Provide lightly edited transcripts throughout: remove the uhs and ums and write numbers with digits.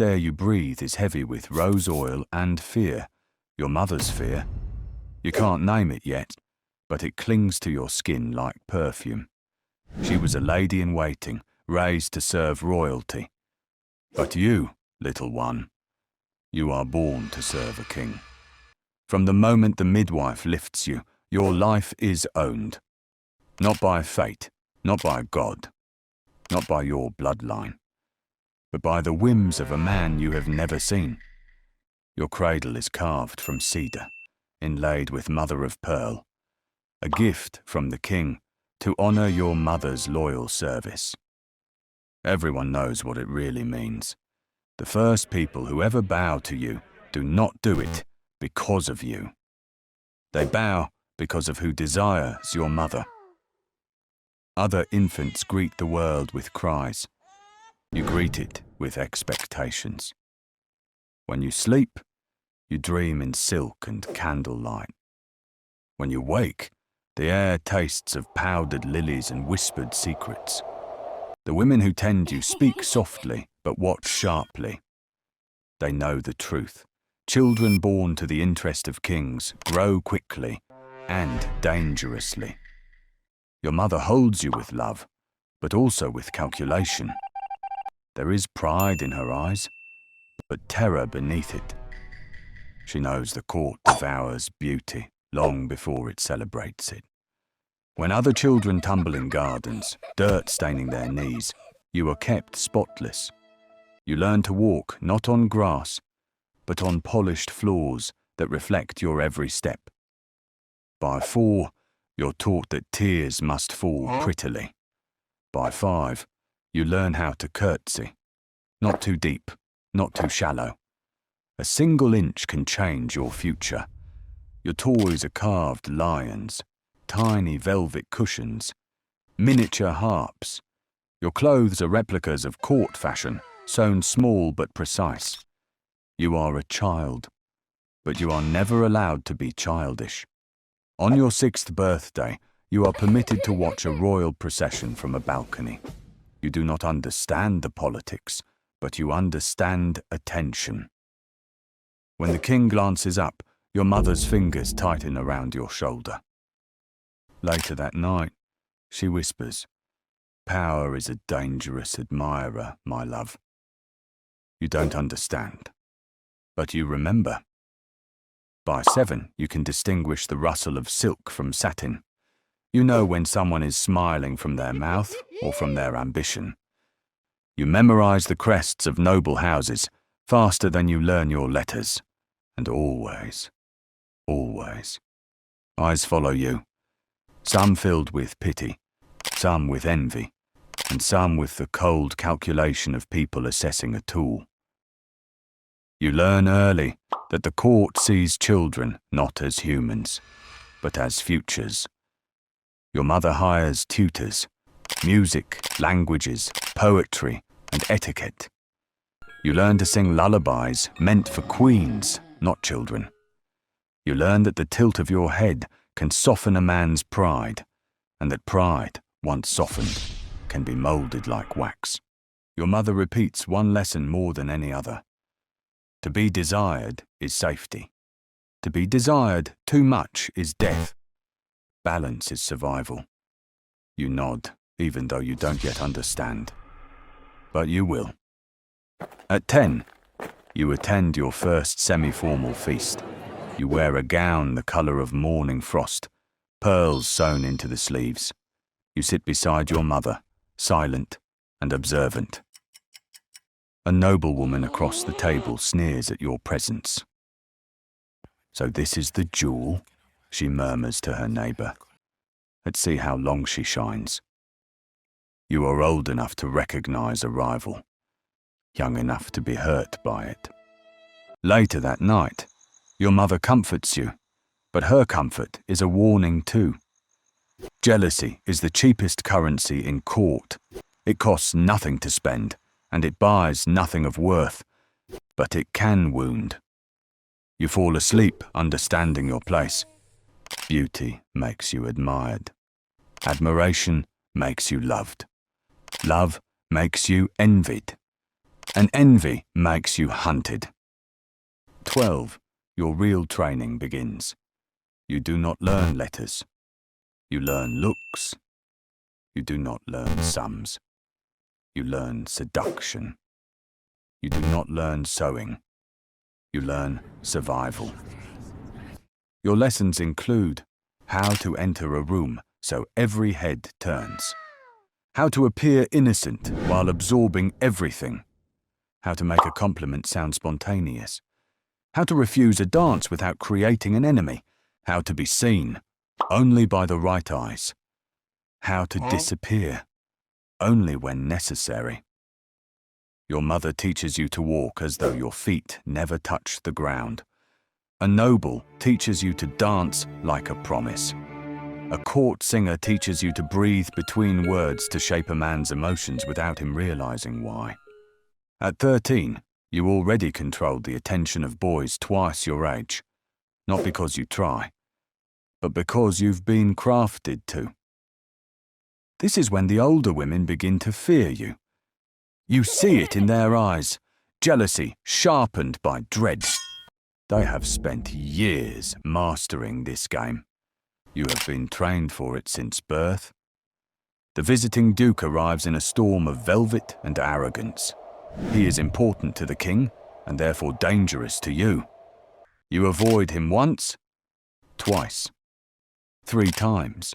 air you breathe is heavy with rose oil and fear, your mother's fear. You can't name it yet, but it clings to your skin like perfume. She was a lady in waiting, raised to serve royalty. But you, little one, you are born to serve a king. From the moment the midwife lifts you, your life is owned. Not by fate, not by God, not by your bloodline, but by the whims of a man you have never seen. Your cradle is carved from cedar, inlaid with mother of pearl, a gift from the king to honor your mother's loyal service. Everyone knows what it really means. The first people who ever bow to you do not do it because of you. They bow because of who desires your mother. Other infants greet the world with cries. You greet it with expectations. When you sleep, you dream in silk and candlelight. When you wake, the air tastes of powdered lilies and whispered secrets. The women who tend you speak softly, but watch sharply. They know the truth. Children born to the interest of kings grow quickly and dangerously. Your mother holds you with love, but also with calculation. There is pride in her eyes, but terror beneath it. She knows the court devours beauty long before it celebrates it. When other children tumble in gardens, dirt staining their knees, you are kept spotless. You learn to walk not on grass, but on polished floors that reflect your every step. By 4, you're taught that tears must fall prettily. By 5, you learn how to curtsy. Not too deep, not too shallow. A single inch can change your future. Your toys are carved lions, tiny velvet cushions, miniature harps. Your clothes are replicas of court fashion, sewn small but precise. You are a child, but you are never allowed to be childish. On your 6th birthday, you are permitted to watch a royal procession from a balcony. You do not understand the politics, but you understand attention. When the king glances up, your mother's fingers tighten around your shoulder. Later that night, she whispers, "Power is a dangerous admirer, my love." You don't understand, but you remember. By 7, you can distinguish the rustle of silk from satin. You know when someone is smiling from their mouth or from their ambition. You memorize the crests of noble houses faster than you learn your letters. And always, always, eyes follow you. Some filled with pity, some with envy, and some with the cold calculation of people assessing a tool. You learn early that the court sees children not as humans, but as futures. Your mother hires tutors, music, languages, poetry, and etiquette. You learn to sing lullabies meant for queens, not children. You learn that the tilt of your head can soften a man's pride, and that pride, once softened, can be molded like wax. Your mother repeats one lesson more than any other. To be desired is safety. To be desired too much is death. Balance is survival. You nod, even though you don't yet understand. But you will. At 10, you attend your first semi-formal feast. You wear a gown the colour of morning frost, pearls sewn into the sleeves. You sit beside your mother, silent and observant. A noblewoman across the table sneers at your presence. "So this is the jewel," she murmurs to her neighbour. "Let's see how long she shines." You are old enough to recognise a rival, young enough to be hurt by it. Later that night, your mother comforts you, but her comfort is a warning too. Jealousy is the cheapest currency in court. It costs nothing to spend, and it buys nothing of worth, but it can wound. You fall asleep understanding your place. Beauty makes you admired. Admiration makes you loved. Love makes you envied. and envy makes you hunted. 12. Your real training begins. You do not learn letters. You learn looks. You do not learn sums. You learn seduction. You do not learn sewing. You learn survival. Your lessons include how to enter a room so every head turns, how to appear innocent while absorbing everything, how to make a compliment sound spontaneous, how to refuse a dance without creating an enemy, how to be seen only by the right eyes, how to disappear only when necessary. Your mother teaches you to walk as though your feet never touch the ground. A noble teaches you to dance like a promise. A court singer teaches you to breathe between words to shape a man's emotions without him realizing why. At 13, you already controlled the attention of boys twice your age, not because you try, but because you've been crafted to. This is when the older women begin to fear you. You see it in their eyes, jealousy sharpened by dread. They have spent years mastering this game. You have been trained for it since birth. The visiting duke arrives in a storm of velvet and arrogance. He is important to the king, and therefore dangerous to you. You avoid him once, twice, 3 times.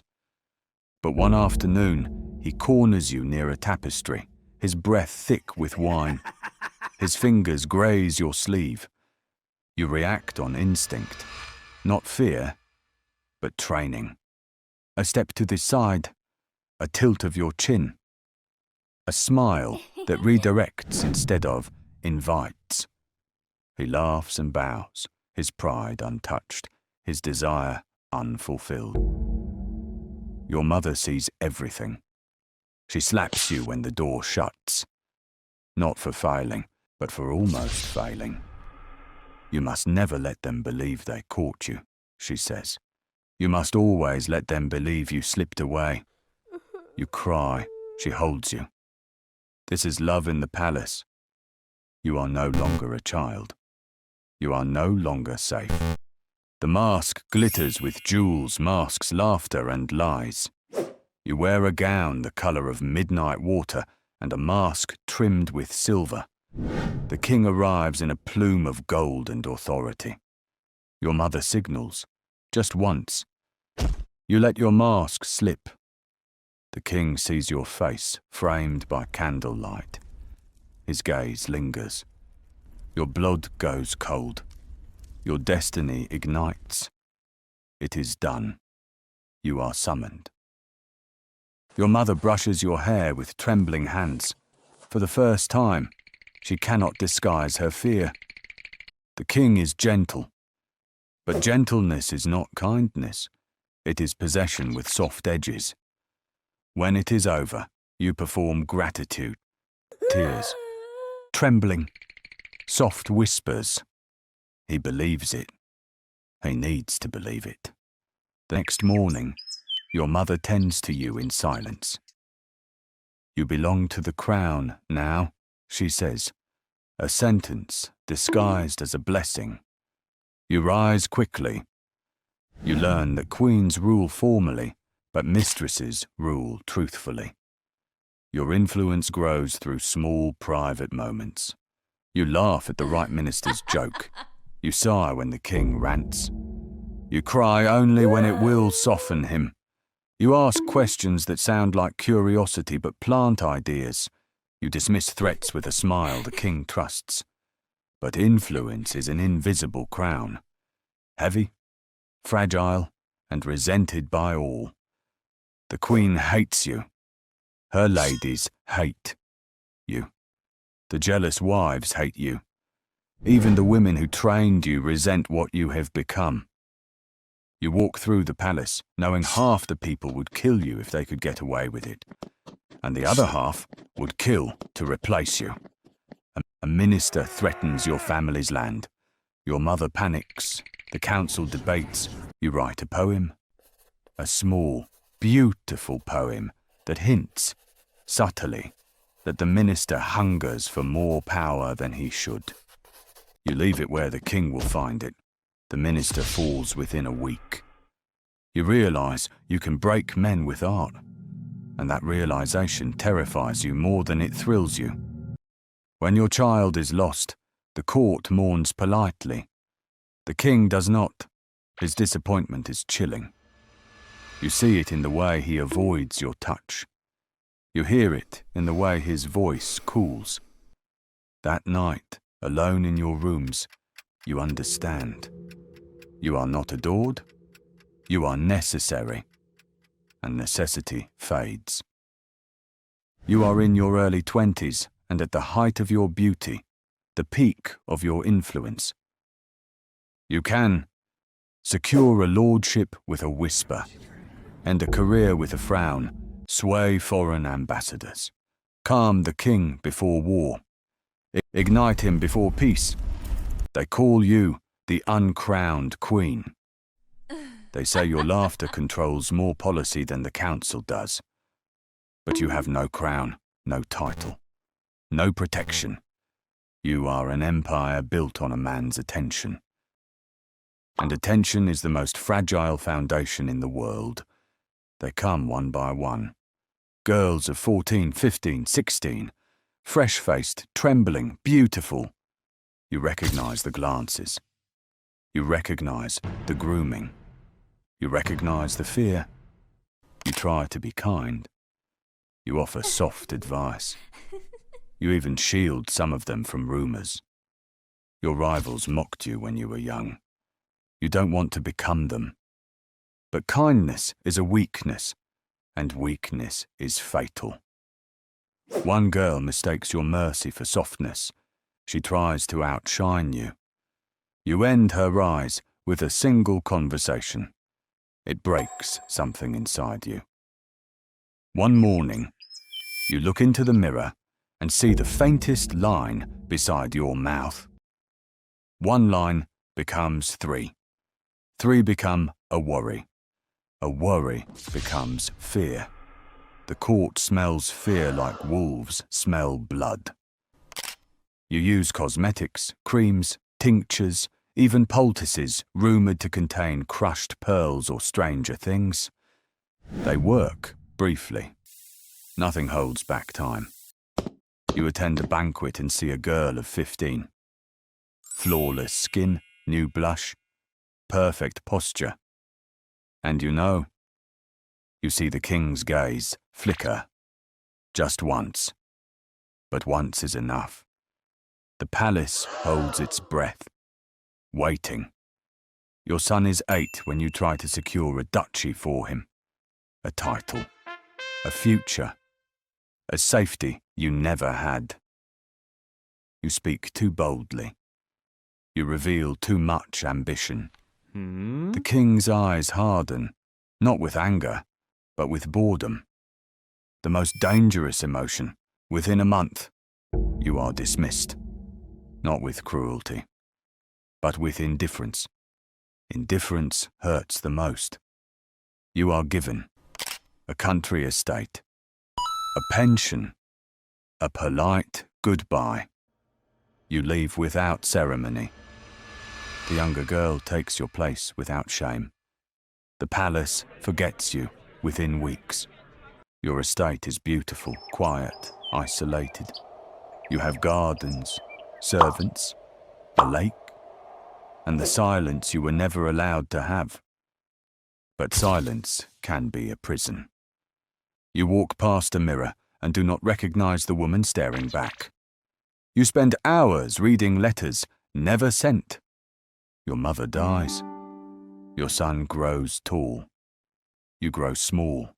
But one afternoon, he corners you near a tapestry, his breath thick with wine. His fingers graze your sleeve. You react on instinct, not fear, but training. A step to the side, a tilt of your chin, a smile that redirects instead of invites. He laughs and bows, his pride untouched, his desire unfulfilled. Your mother sees everything. She slaps you when the door shuts, not for failing, but for almost failing. You must never let them believe they caught you, she says. You must always let them believe you slipped away. You cry, she holds you. This is love in the palace. You are no longer a child. You are no longer safe. The mask glitters with jewels, masks laughter and lies. You wear a gown the colour of midnight water and a mask trimmed with silver. The king arrives in a plume of gold and authority. Your mother signals, just once. You let your mask slip. The king sees your face framed by candlelight. His gaze lingers. Your blood goes cold. Your destiny ignites. It is done. You are summoned. Your mother brushes your hair with trembling hands. For the first time, she cannot disguise her fear. The king is gentle. But gentleness is not kindness. It is possession with soft edges. When it is over, you perform gratitude. Tears. Trembling. Soft whispers. He believes it. He needs to believe it. The next morning, your mother tends to you in silence. You belong to the crown now, she says, a sentence disguised as a blessing. You rise quickly. You learn that queens rule formally, but mistresses rule truthfully. Your influence grows through small private moments. You laugh at the right minister's joke. You sigh when the king rants. You cry only when it will soften him. You ask questions that sound like curiosity but plant ideas. You dismiss threats with a smile the king trusts. But influence is an invisible crown. Heavy, fragile, and resented by all. The queen hates you. Her ladies hate you. The jealous wives hate you. Even the women who trained you resent what you have become. You walk through the palace, knowing half the people would kill you if they could get away with it, and the other half would kill to replace you. A minister threatens your family's land. Your mother panics. The council debates. You write a poem. A small, beautiful poem that hints, subtly, that the minister hungers for more power than he should. You leave it where the king will find it. The minister falls within a week. You realize you can break men with art, and that realization terrifies you more than it thrills you. When your child is lost, the court mourns politely. The king does not. His disappointment is chilling. You see it in the way he avoids your touch. You hear it in the way his voice cools. That night, alone in your rooms, you understand. You are not adored. You are necessary, and necessity fades. You are in your early 20s and at the height of your beauty, the peak of your influence. You can secure a lordship with a whisper, end a career with a frown, sway foreign ambassadors, calm the king before war, ignite him before peace. They call you the uncrowned queen. They say your laughter controls more policy than the council does. But you have no crown, no title, no protection. You are an empire built on a man's attention. And attention is the most fragile foundation in the world. They come one by one. Girls of 14, 15, 16, fresh-faced, trembling, beautiful. You recognize the glances. You recognize the grooming. You recognize the fear. You try to be kind. You offer soft advice. You even shield some of them from rumors. Your rivals mocked you when you were young. You don't want to become them. But kindness is a weakness, and weakness is fatal. One girl mistakes your mercy for softness. She tries to outshine you. You end her rise with a single conversation. It breaks something inside you. One morning, you look into the mirror and see the faintest line beside your mouth. One line becomes 3. 3 become a worry. A worry becomes fear. The court smells fear like wolves smell blood. You use cosmetics, creams, tinctures, even poultices rumoured to contain crushed pearls or stranger things. They work briefly. Nothing holds back time. You attend a banquet and see a girl of 15. Flawless skin, new blush, perfect posture. And you see the king's gaze flicker. Just once. But once is enough. The palace holds its breath, waiting. Your son is 8 when you try to secure a duchy for him. A title, a future, a safety you never had. You speak too boldly. You reveal too much ambition. The king's eyes harden, not with anger, but with boredom. The most dangerous emotion. Within a month, you are dismissed. Not with cruelty, but with indifference. Indifference hurts the most. You are given a country estate, a pension, a polite goodbye. You leave without ceremony. The younger girl takes your place without shame. The palace forgets you within weeks. Your estate is beautiful, quiet, isolated. You have gardens, servants, a lake, and the silence you were never allowed to have. But silence can be a prison. You walk past a mirror and do not recognize the woman staring back. You spend hours reading letters never sent. Your mother dies. Your son grows tall. You grow small.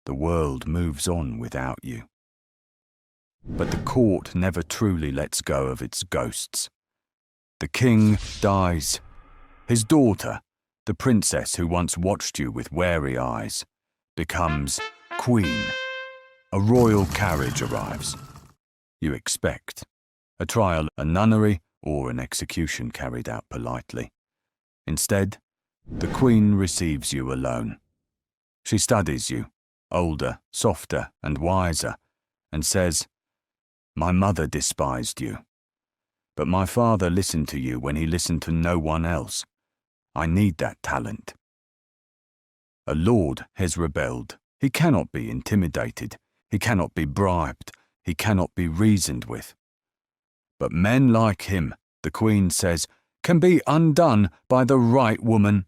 The world moves on without you. But the court never truly lets go of its ghosts. The king dies. His daughter, the princess who once watched you with wary eyes, becomes queen. A royal carriage arrives. You expect a trial, a nunnery, or an execution carried out politely. Instead, the queen receives you alone. She studies you, older, softer, and wiser, and says, My mother despised you. But my father listened to you when he listened to no one else. I need that talent. A lord has rebelled. He cannot be intimidated. He cannot be bribed. He cannot be reasoned with. But men like him, the Queen says, can be undone by the right woman.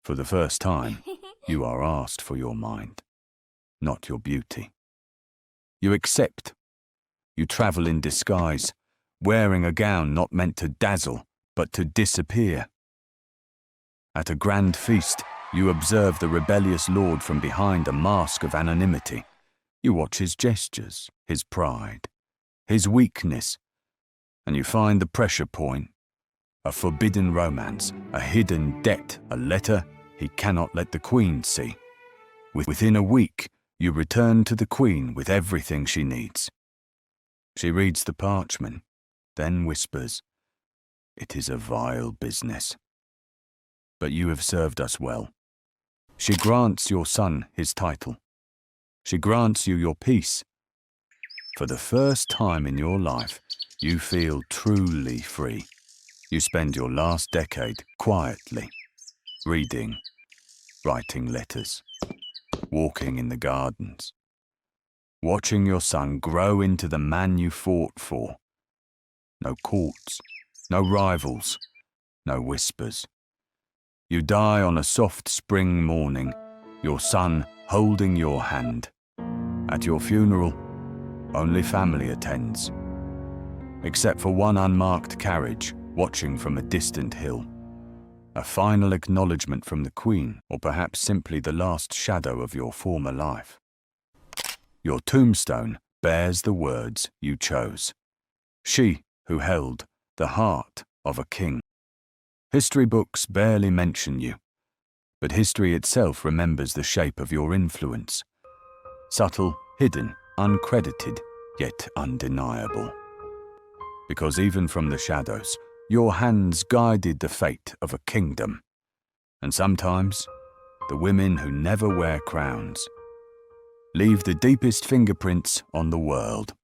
For the first time, you are asked for your mind, not your beauty. You accept. You travel in disguise, wearing a gown not meant to dazzle, but to disappear. At a grand feast, you observe the rebellious lord from behind a mask of anonymity. You watch his gestures, his pride, his weakness, and you find the pressure point, a forbidden romance, a hidden debt, a letter he cannot let the Queen see. Within a week, you return to the Queen with everything she needs. She reads the parchment, then whispers, "It is a vile business. But you have served us well." She grants your son his title. She grants you your peace. For the first time in your life, you feel truly free. You spend your last decade quietly, reading, writing letters, walking in the gardens, watching your son grow into the man you fought for. No courts, no rivals, no whispers. You die on a soft spring morning, your son holding your hand. At your funeral, only family attends, except for one unmarked carriage watching from a distant hill. A final acknowledgement from the Queen, or perhaps simply the last shadow of your former life. Your tombstone bears the words you chose. She who held the heart of a king. History books barely mention you, but history itself remembers the shape of your influence. Subtle, hidden, uncredited, yet undeniable. Because even from the shadows, your hands guided the fate of a kingdom. And sometimes, the women who never wear crowns leave the deepest fingerprints on the world.